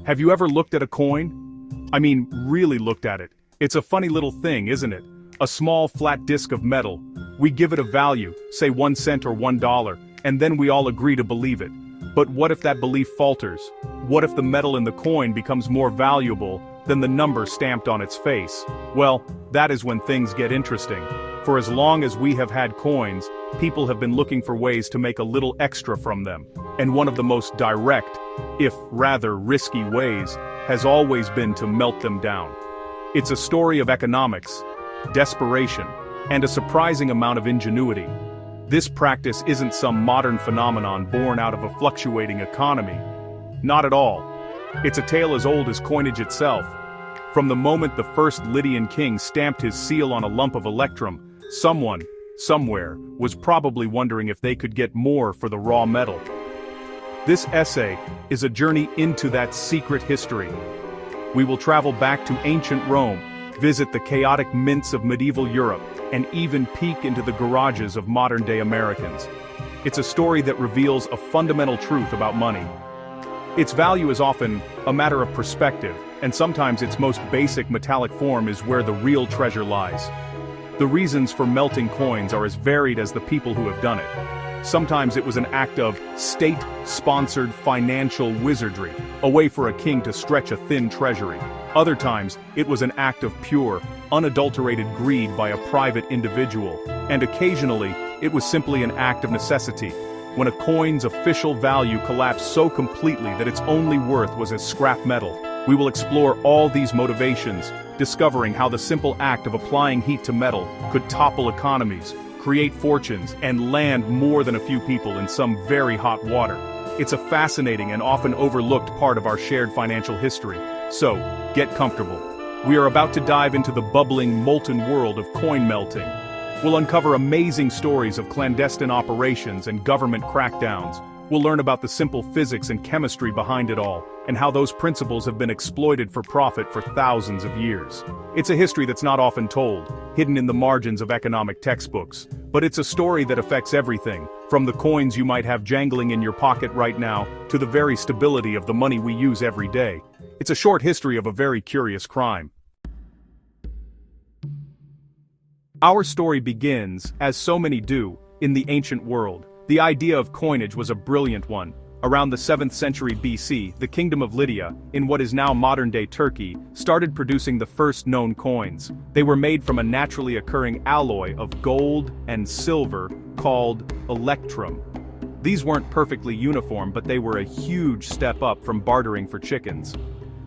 Have you ever looked at a coin? I mean, really looked at it. It's a funny little thing, isn't it? A small flat disc of metal. We give it a value, say 1 cent or $1, and then we all agree to believe it. But what if that belief falters? What if the metal in the coin becomes more valuable than the number stamped on its face? Well, that is when things get interesting. For as long as we have had coins, people have been looking for ways to make a little extra from them. And one of the most direct, if rather risky ways, has always been to melt them down. It's a story of economics, desperation, and a surprising amount of ingenuity. This practice isn't some modern phenomenon born out of a fluctuating economy. Not at all. It's a tale as old as coinage itself. From the moment the first Lydian king stamped his seal on a lump of electrum, someone, somewhere, was probably wondering if they could get more for the raw metal. This essay is a journey into that secret history. We will travel back to ancient Rome, visit the chaotic mints of medieval Europe, and even peek into the garages of modern-day Americans. It's a story that reveals a fundamental truth about money. Its value is often a matter of perspective, and sometimes its most basic metallic form is where the real treasure lies. The reasons for melting coins are as varied as the people who have done it. Sometimes it was an act of state-sponsored financial wizardry, a way for a king to stretch a thin treasury. Other times, it was an act of pure, unadulterated greed by a private individual, and occasionally, it was simply an act of necessity, when a coin's official value collapsed so completely that its only worth was as scrap metal. We will explore all these motivations, discovering how the simple act of applying heat to metal could topple economies, create fortunes, and land more than a few people in some very hot water. It's a fascinating and often overlooked part of our shared financial history. So, get comfortable. We are about to dive into the bubbling, molten world of coin melting. We'll uncover amazing stories of clandestine operations and government crackdowns. We'll learn about the simple physics and chemistry behind it all, and how those principles have been exploited for profit for thousands of years. It's a history that's not often told, hidden in the margins of economic textbooks. But it's a story that affects everything, from the coins you might have jangling in your pocket right now, to the very stability of the money we use every day. It's a short history of a very curious crime. Our story begins, as so many do, in the ancient world. The idea of coinage was a brilliant one. Around the 7th century BC, the kingdom of Lydia, in what is now modern-day Turkey, started producing the first known coins. They were made from a naturally occurring alloy of gold and silver called electrum. These weren't perfectly uniform, but they were a huge step up from bartering for chickens.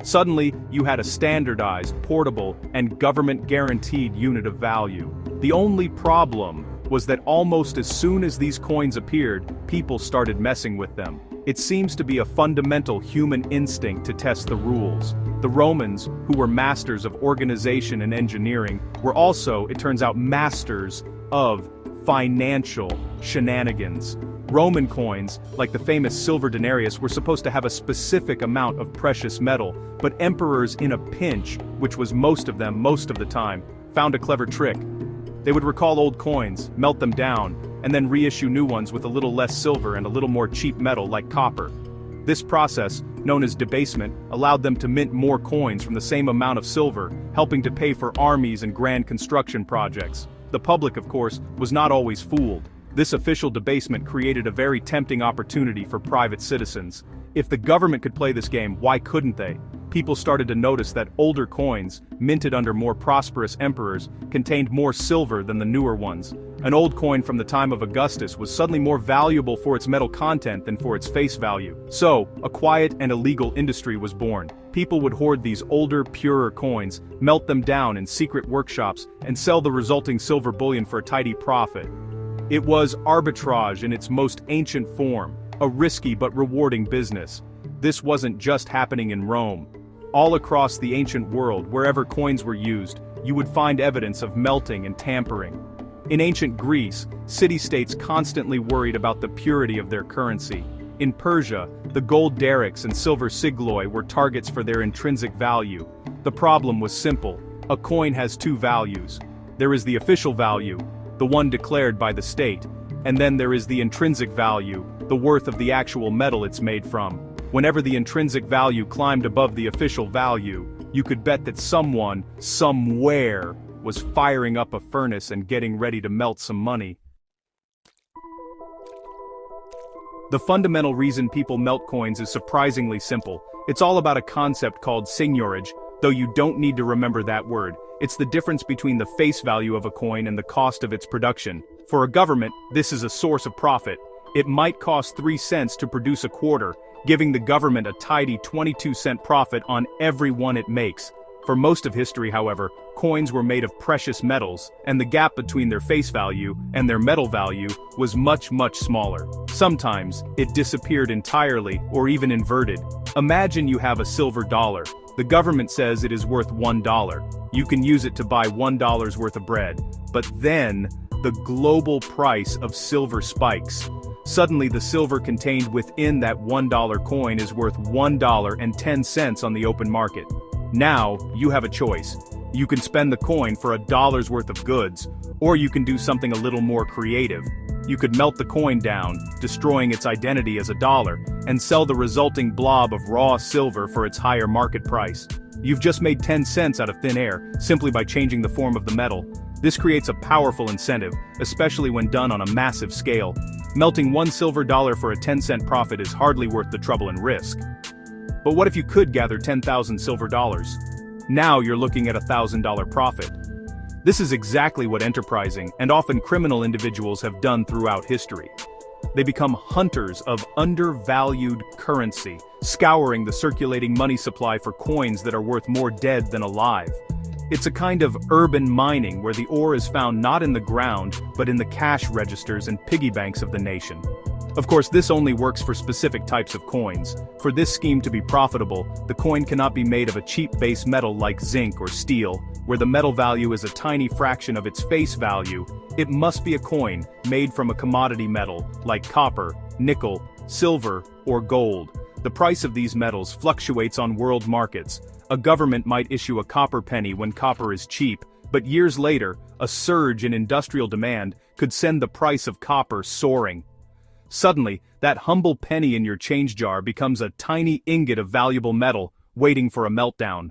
Suddenly, you had a standardized, portable, and government-guaranteed unit of value. The only problem was that almost as soon as these coins appeared, people started messing with them. It seems to be a fundamental human instinct to test the rules. The Romans, who were masters of organization and engineering, were also, it turns out, masters of financial shenanigans. Roman coins, like the famous silver denarius, were supposed to have a specific amount of precious metal, but emperors in a pinch, which was most of them most of the time, found a clever trick. They would recall old coins, melt them down, and then reissue new ones with a little less silver and a little more cheap metal like copper. This process, known as debasement, allowed them to mint more coins from the same amount of silver, helping to pay for armies and grand construction projects. The public, of course, was not always fooled. This official debasement created a very tempting opportunity for private citizens. If the government could play this game, why couldn't they? People started to notice that older coins, minted under more prosperous emperors, contained more silver than the newer ones. An old coin from the time of Augustus was suddenly more valuable for its metal content than for its face value. So, a quiet and illegal industry was born. People would hoard these older, purer coins, melt them down in secret workshops, and sell the resulting silver bullion for a tidy profit. It was arbitrage in its most ancient form, a risky but rewarding business. This wasn't just happening in Rome. All across the ancient world, wherever coins were used, you would find evidence of melting and tampering. In ancient Greece, city-states constantly worried about the purity of their currency. In Persia, the gold darics and silver sigloi were targets for their intrinsic value. The problem was simple. A coin has two values. There is the official value, the one declared by the state, and then there is the intrinsic value, the worth of the actual metal it's made from. Whenever the intrinsic value climbed above the official value, you could bet that someone, somewhere, was firing up a furnace and getting ready to melt some money. The fundamental reason people melt coins is surprisingly simple. It's all about a concept called seigniorage, though you don't need to remember that word. It's the difference between the face value of a coin and the cost of its production. For a government, this is a source of profit. It might cost 3 cents to produce a quarter, giving the government a tidy 22-cent profit on every one it makes. For most of history, however, coins were made of precious metals, and the gap between their face value and their metal value was much, much smaller. Sometimes, it disappeared entirely or even inverted. Imagine you have a silver dollar. The government says it is worth $1. You can use it to buy $1 worth of bread. But then, the global price of silver spikes. Suddenly the silver contained within that $1 coin is worth $1.10 on the open market. Now, you have a choice. You can spend the coin for $1's worth of goods, or you can do something a little more creative. You could melt the coin down, destroying its identity as a dollar, and sell the resulting blob of raw silver for its higher market price. You've just made 10 cents out of thin air, simply by changing the form of the metal. This creates a powerful incentive, especially when done on a massive scale. Melting one silver dollar for a 10-cent profit is hardly worth the trouble and risk. But what if you could gather 10,000 silver dollars? Now you're looking at a $1,000 profit. This is exactly what enterprising and often criminal individuals have done throughout history. They become hunters of undervalued currency, scouring the circulating money supply for coins that are worth more dead than alive. It's a kind of urban mining where the ore is found not in the ground, but in the cash registers and piggy banks of the nation. Of course, this only works for specific types of coins. For this scheme to be profitable, the coin cannot be made of a cheap base metal like zinc or steel, where the metal value is a tiny fraction of its face value. It must be a coin made from a commodity metal, like copper, nickel, silver, or gold. The price of these metals fluctuates on world markets. A government might issue a copper penny when copper is cheap, but years later, a surge in industrial demand could send the price of copper soaring. Suddenly, that humble penny in your change jar becomes a tiny ingot of valuable metal, waiting for a meltdown.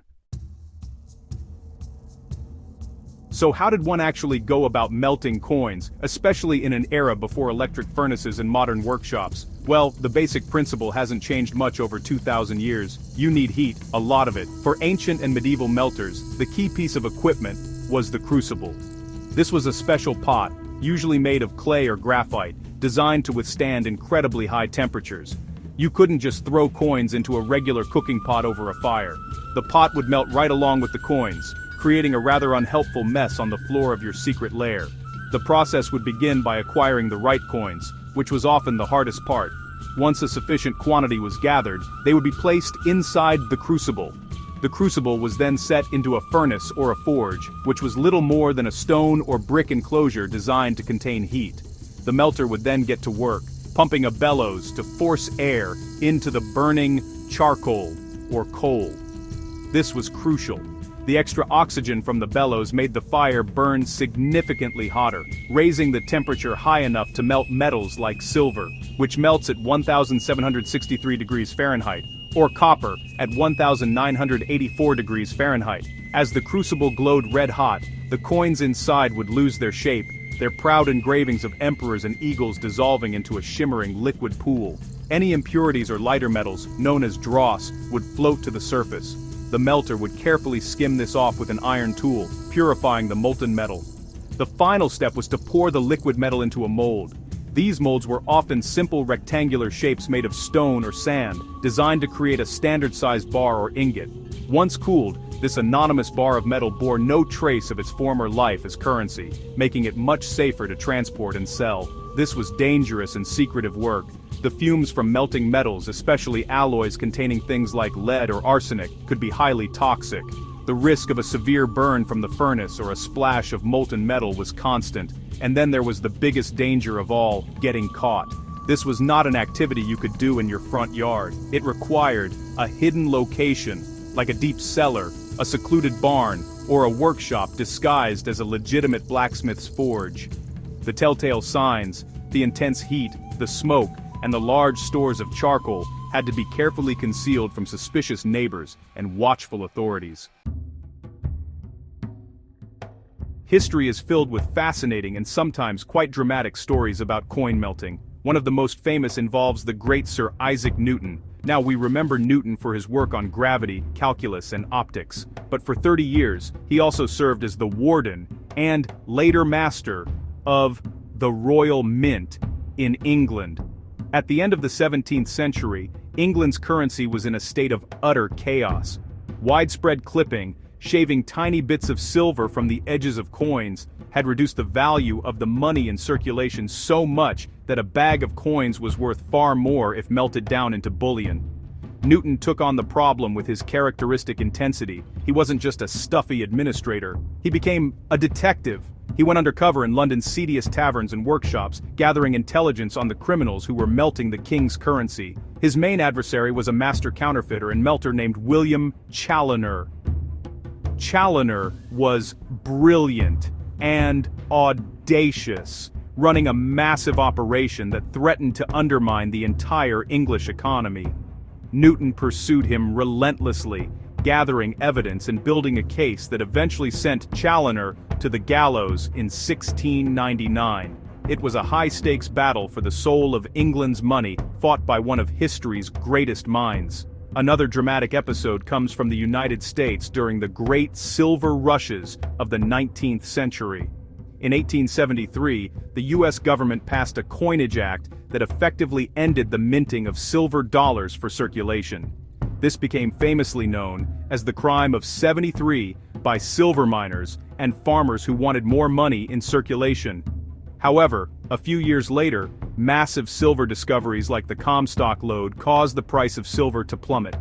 So how did one actually go about melting coins, especially in an era before electric furnaces and modern workshops? Well, the basic principle hasn't changed much over 2,000 years. You need heat, a lot of it. For ancient and medieval melters, the key piece of equipment was the crucible. This was a special pot, usually made of clay or graphite, designed to withstand incredibly high temperatures. You couldn't just throw coins into a regular cooking pot over a fire. The pot would melt right along with the coins, creating a rather unhelpful mess on the floor of your secret lair. The process would begin by acquiring the right coins, which was often the hardest part. Once a sufficient quantity was gathered, they would be placed inside the crucible. The crucible was then set into a furnace or a forge, which was little more than a stone or brick enclosure designed to contain heat. The melter would then get to work, pumping a bellows to force air into the burning charcoal or coal. This was crucial. The extra oxygen from the bellows made the fire burn significantly hotter, raising the temperature high enough to melt metals like silver, which melts at 1,763 degrees Fahrenheit, or copper at 1,984 degrees Fahrenheit. As the crucible glowed red hot, the coins inside would lose their shape, their proud engravings of emperors and eagles dissolving into a shimmering liquid pool. Any impurities or lighter metals, known as dross, would float to the surface. The melter would carefully skim this off with an iron tool, purifying the molten metal. The final step was to pour the liquid metal into a mold. These molds were often simple rectangular shapes made of stone or sand, designed to create a standard-sized bar or ingot. Once cooled, this anonymous bar of metal bore no trace of its former life as currency, making it much safer to transport and sell. This was dangerous and secretive work. The fumes from melting metals, especially alloys containing things like lead or arsenic, could be highly toxic. The risk of a severe burn from the furnace or a splash of molten metal was constant. And then there was the biggest danger of all, getting caught. This was not an activity you could do in your front yard. It required a hidden location, like a deep cellar, a secluded barn, or a workshop disguised as a legitimate blacksmith's forge. The telltale signs, the intense heat, the smoke, and the large stores of charcoal had to be carefully concealed from suspicious neighbors and watchful authorities. History is filled with fascinating and sometimes quite dramatic stories about coin melting. One of the most famous involves the great Sir Isaac Newton. Now we remember Newton for his work on gravity, calculus, and optics, but for 30 years, he also served as the warden and later master of the Royal Mint in England. At the end of the 17th century, England's currency was in a state of utter chaos. Widespread clipping, shaving tiny bits of silver from the edges of coins, had reduced the value of the money in circulation so much that a bag of coins was worth far more if melted down into bullion. Newton took on the problem with his characteristic intensity. He wasn't just a stuffy administrator. He became a detective. He went undercover in London's seediest taverns and workshops, gathering intelligence on the criminals who were melting the king's currency. His main adversary was a master counterfeiter and melter named William Chaloner. Chaloner was brilliant and audacious, running a massive operation that threatened to undermine the entire English economy. Newton pursued him relentlessly, gathering evidence and building a case that eventually sent Chaloner to the gallows in 1699. It was a high-stakes battle for the soul of England's money, fought by one of history's greatest minds. Another dramatic episode comes from the United States during the great silver rushes of the 19th century. In 1873, the U.S. government passed a coinage act that effectively ended the minting of silver dollars for circulation. This became famously known as the Crime of '73 by silver miners and farmers who wanted more money in circulation. However, a few years later, massive silver discoveries like the Comstock lode caused the price of silver to plummet.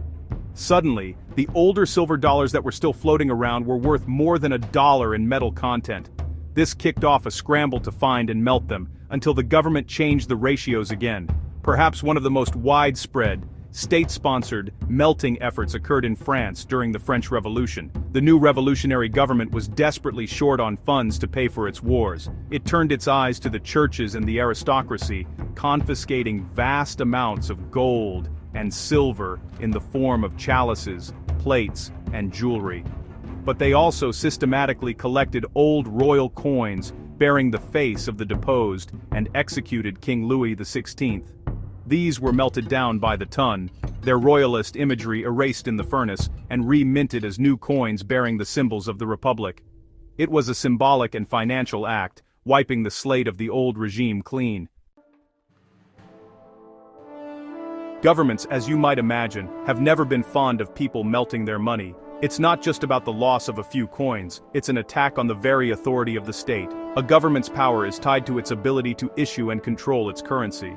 Suddenly, the older silver dollars that were still floating around were worth more than $1 in metal content. This kicked off a scramble to find and melt them, until the government changed the ratios again. Perhaps one of the most widespread, state-sponsored, melting efforts occurred in France during the French Revolution. The new revolutionary government was desperately short on funds to pay for its wars. It turned its eyes to the churches and the aristocracy, confiscating vast amounts of gold and silver in the form of chalices, plates, and jewelry. But they also systematically collected old royal coins bearing the face of the deposed and executed King Louis XVI. These were melted down by the ton, their royalist imagery erased in the furnace, and re-minted as new coins bearing the symbols of the Republic. It was a symbolic and financial act, wiping the slate of the old regime clean. Governments, as you might imagine, have never been fond of people melting their money. It's not just about the loss of a few coins, it's an attack on the very authority of the state. A government's power is tied to its ability to issue and control its currency.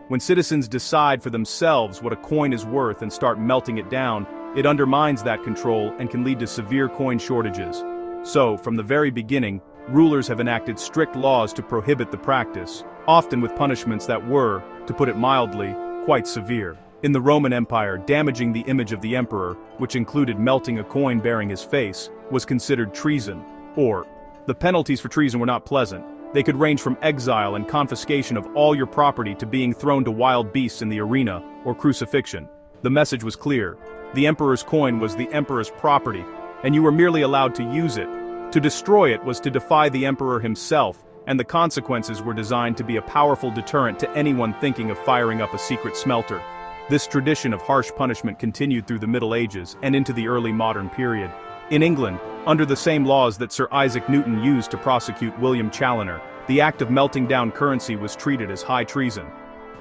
When citizens decide for themselves what a coin is worth and start melting it down, it undermines that control and can lead to severe coin shortages. So, from the very beginning, rulers have enacted strict laws to prohibit the practice, often with punishments that were, to put it mildly, quite severe. In the Roman Empire, damaging the image of the emperor, which included melting a coin bearing his face, was considered treason. Or, the penalties for treason were not pleasant. They could range from exile and confiscation of all your property to being thrown to wild beasts in the arena, or crucifixion. The message was clear. The emperor's coin was the emperor's property, and you were merely allowed to use it. To destroy it was to defy the emperor himself, and the consequences were designed to be a powerful deterrent to anyone thinking of firing up a secret smelter. This tradition of harsh punishment continued through the Middle Ages and into the early modern period. In England, under the same laws that Sir Isaac Newton used to prosecute William Chaloner, the act of melting down currency was treated as high treason.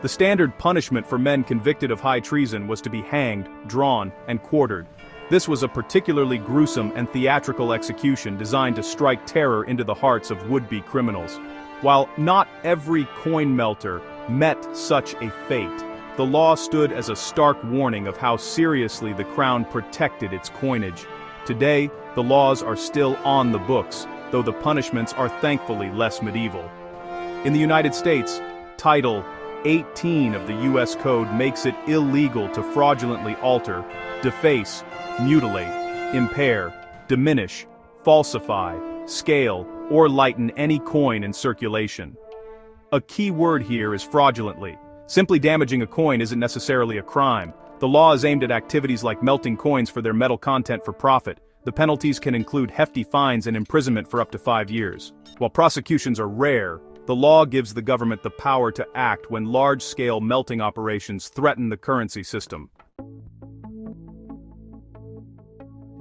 The standard punishment for men convicted of high treason was to be hanged, drawn, and quartered. This was a particularly gruesome and theatrical execution designed to strike terror into the hearts of would-be criminals. While not every coin melter met such a fate, the law stood as a stark warning of how seriously the crown protected its coinage. Today, the laws are still on the books, though the punishments are thankfully less medieval. In the United States, Title 18 of the U.S. Code makes it illegal to fraudulently alter, deface, mutilate, impair, diminish, falsify, scale, or lighten any coin in circulation. A key word here is fraudulently. Simply damaging a coin isn't necessarily a crime. The law is aimed at activities like melting coins for their metal content for profit. The penalties can include hefty fines and imprisonment for up to 5 years. While prosecutions are rare, the law gives the government the power to act when large-scale melting operations threaten the currency system.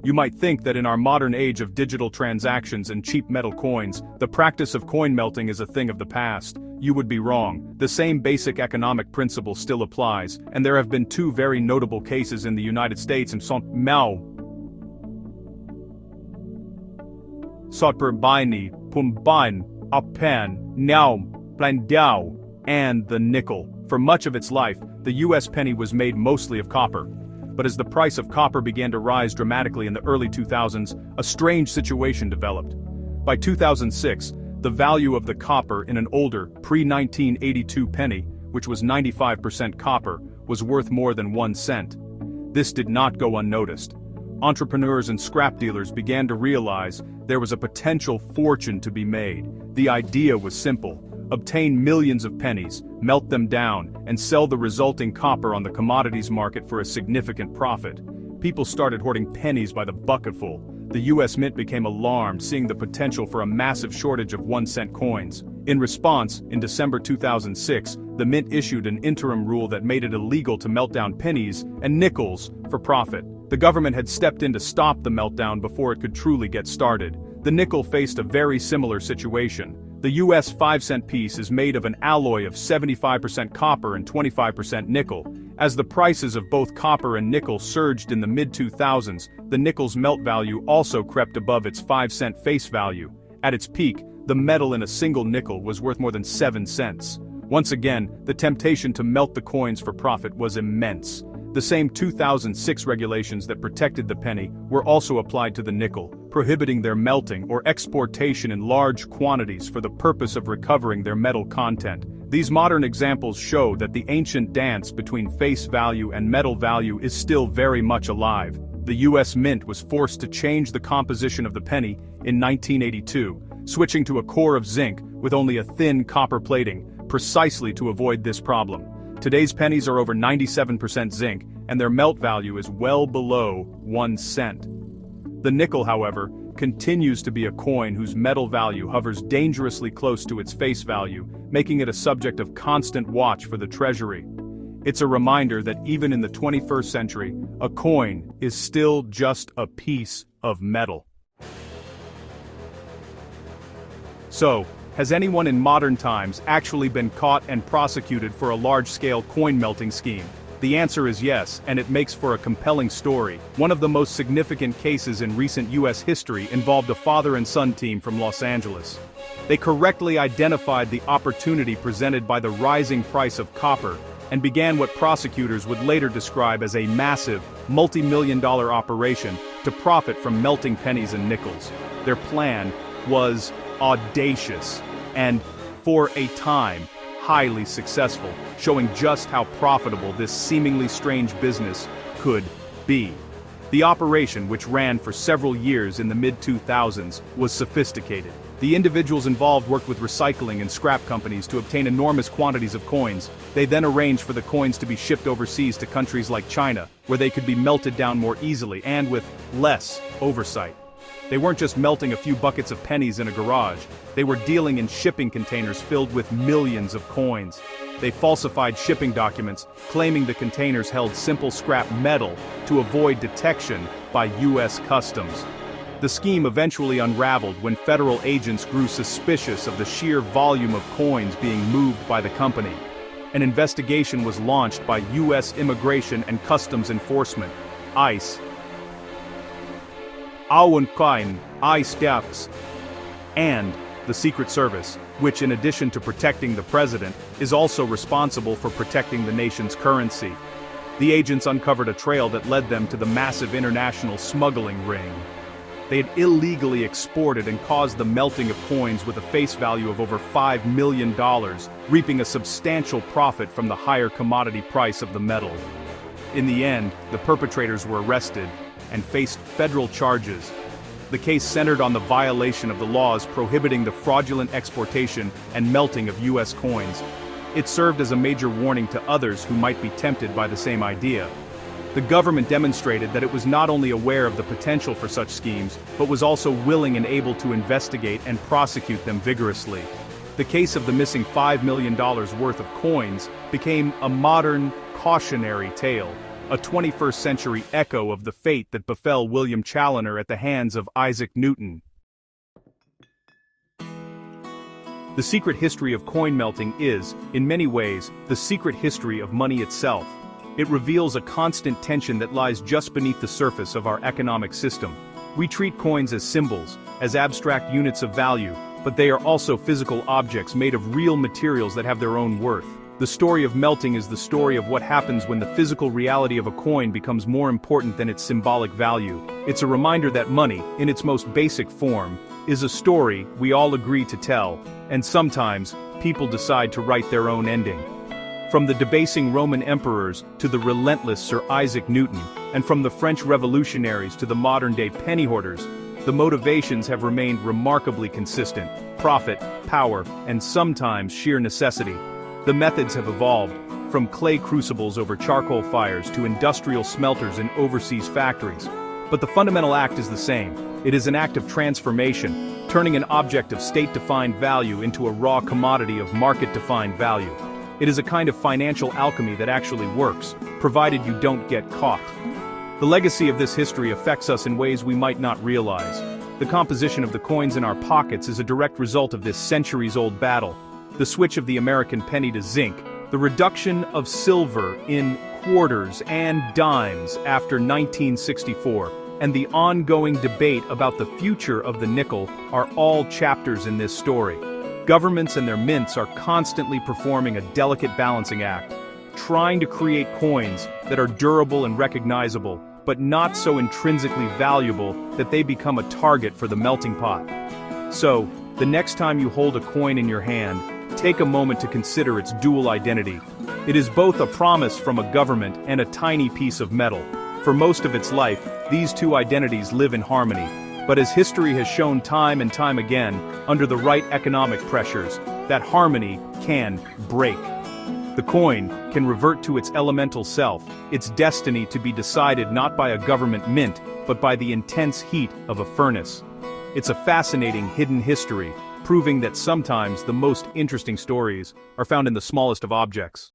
You might think that in our modern age of digital transactions and cheap metal coins, the practice of coin melting is a thing of the past. You would be wrong. The same basic economic principle still applies, and there have been 2 very notable cases in the United States and Sotberbini, Pumban, Apan, Naum, Plandau, and the nickel. For much of its life, the US penny was made mostly of copper. But as the price of copper began to rise dramatically in the early 2000s, a strange situation developed. By 2006, the value of the copper in an older, pre-1982 penny, which was 95% copper, was worth more than 1 cent. This did not go unnoticed. Entrepreneurs and scrap dealers began to realize there was a potential fortune to be made. The idea was simple: obtain millions of pennies, melt them down, and sell the resulting copper on the commodities market for a significant profit. People started hoarding pennies by the bucketful. The US Mint became alarmed, seeing the potential for a massive shortage of 1-cent coins. In response, in December 2006, the Mint issued an interim rule that made it illegal to melt down pennies and nickels for profit. The government had stepped in to stop the meltdown before it could truly get started. The nickel faced a very similar situation. The US 5-cent piece is made of an alloy of 75% copper and 25% nickel. As the prices of both copper and nickel surged in the mid-2000s, the nickel's melt value also crept above its 5-cent face value. At its peak, the metal in a single nickel was worth more than 7 cents. Once again, the temptation to melt the coins for profit was immense. The same 2006 regulations that protected the penny were also applied to the nickel, prohibiting their melting or exportation in large quantities for the purpose of recovering their metal content. These modern examples show that the ancient dance between face value and metal value is still very much alive. The US Mint was forced to change the composition of the penny in 1982, switching to a core of zinc with only a thin copper plating, precisely to avoid this problem. Today's pennies are over 97% zinc, and their melt value is well below 1 cent. The nickel, however, continues to be a coin whose metal value hovers dangerously close to its face value, making it a subject of constant watch for the Treasury. It's a reminder that even in the 21st century, a coin is still just a piece of metal. So, has anyone in modern times actually been caught and prosecuted for a large-scale coin melting scheme? The answer is yes, and it makes for a compelling story. One of the most significant cases in recent US history involved a father and son team from Los Angeles. They correctly identified the opportunity presented by the rising price of copper and began what prosecutors would later describe as a massive, multi-million-dollar operation to profit from melting pennies and nickels. Their plan was audacious and, for a time, highly successful, showing just how profitable this seemingly strange business could be. The operation, which ran for several years in the mid-2000s, was sophisticated. The individuals involved worked with recycling and scrap companies to obtain enormous quantities of coins. They then arranged for the coins to be shipped overseas to countries like China, where they could be melted down more easily and with less oversight. They weren't just melting a few buckets of pennies in a garage. They were dealing in shipping containers filled with millions of coins. They falsified shipping documents, claiming the containers held simple scrap metal to avoid detection by US Customs. The scheme eventually unraveled when federal agents grew suspicious of the sheer volume of coins being moved by the company. An investigation was launched by US Immigration and Customs Enforcement, ICE, ICE, and the Secret Service, which, in addition to protecting the president, is also responsible for protecting the nation's currency. The agents uncovered a trail that led them to the massive international smuggling ring. They had illegally exported and caused the melting of coins with a face value of over $5 million, reaping a substantial profit from the higher commodity price of the metal. In the end, the perpetrators were arrested and faced federal charges. The case centered on the violation of the laws prohibiting the fraudulent exportation and melting of US coins. It served as a major warning to others who might be tempted by the same idea. The government demonstrated that it was not only aware of the potential for such schemes, but was also willing and able to investigate and prosecute them vigorously. The case of the missing $5 million worth of coins became a modern, cautionary tale, a 21st century echo of the fate that befell William Chaloner at the hands of Isaac Newton. The secret history of coin melting is, in many ways, the secret history of money itself. It reveals a constant tension that lies just beneath the surface of our economic system. We treat coins as symbols, as abstract units of value, but they are also physical objects made of real materials that have their own worth. The story of melting is the story of what happens when the physical reality of a coin becomes more important than its symbolic value. It's a reminder that money, in its most basic form, is a story we all agree to tell, and sometimes, people decide to write their own ending. From the debasing Roman emperors to the relentless Sir Isaac Newton, and from the French revolutionaries to the modern-day penny hoarders, the motivations have remained remarkably consistent: profit, power, and sometimes sheer necessity. The methods have evolved, from clay crucibles over charcoal fires to industrial smelters in overseas factories. But the fundamental act is the same. It is an act of transformation, turning an object of state-defined value into a raw commodity of market-defined value. It is a kind of financial alchemy that actually works, provided you don't get caught. The legacy of this history affects us in ways we might not realize. The composition of the coins in our pockets is a direct result of this centuries-old battle. The switch of the American penny to zinc, the reduction of silver in quarters and dimes after 1964, and the ongoing debate about the future of the nickel are all chapters in this story. Governments and their mints are constantly performing a delicate balancing act, trying to create coins that are durable and recognizable, but not so intrinsically valuable that they become a target for the melting pot. So, the next time you hold a coin in your hand, take a moment to consider its dual identity. It is both a promise from a government and a tiny piece of metal. For most of its life, these two identities live in harmony. But as history has shown time and time again, under the right economic pressures, that harmony can break. The coin can revert to its elemental self, its destiny to be decided not by a government mint, but by the intense heat of a furnace. It's a fascinating hidden history, proving that sometimes the most interesting stories are found in the smallest of objects.